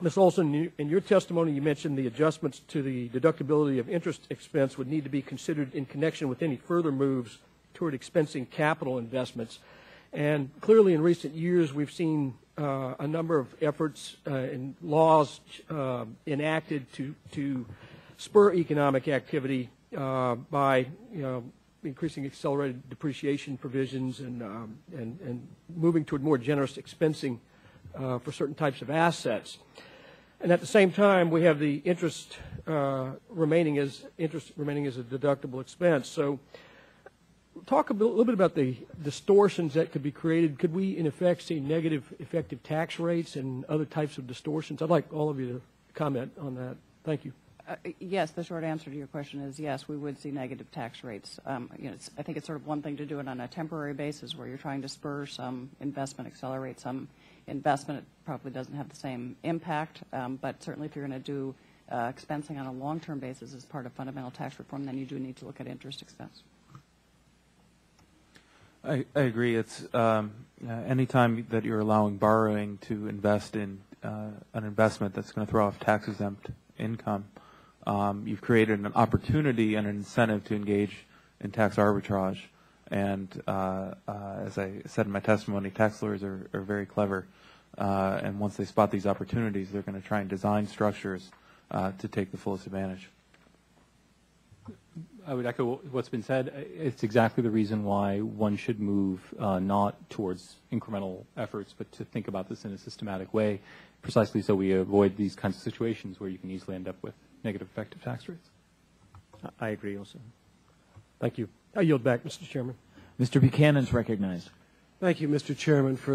Ms. Olson, in your testimony, you mentioned the adjustments to the deductibility of interest expense would need to be considered in connection with any further moves toward expensing capital investments. And clearly in recent years, we've seen a number of efforts and laws enacted to spur economic activity by increasing accelerated depreciation provisions and moving toward more generous expensing for certain types of assets. And at the same time, we have the interest remaining as a deductible expense. So talk a little bit about the distortions that could be created. Could we, in effect, see negative effective tax rates and other types of distortions? I'd like all of you to comment on that. Thank you. Yes, the short answer to your question is yes, we would see negative tax rates. I think it's sort of one thing to do it on a temporary basis where you're trying to spur some investment, accelerate some investment. It probably doesn't have the same impact, but certainly if you're going to do expensing on a long-term basis as part of fundamental tax reform, then you do need to look at interest expense. I agree. It's any time that you're allowing borrowing to invest in an investment that's going to throw off tax-exempt income, you've created an opportunity and an incentive to engage in tax arbitrage. And as I said in my testimony, tax lawyers are very clever. And once they spot these opportunities, they're going to try and design structures to take the fullest advantage. I would echo what's been said. It's exactly the reason why one should move not towards incremental efforts, but to think about this in a systematic way, precisely so we avoid these kinds of situations where you can easily end up with negative effective tax rates. I agree also. Thank you. I yield back, Mr. Chairman. Mr. Buchanan's recognized. Thank you, Mr. Chairman, for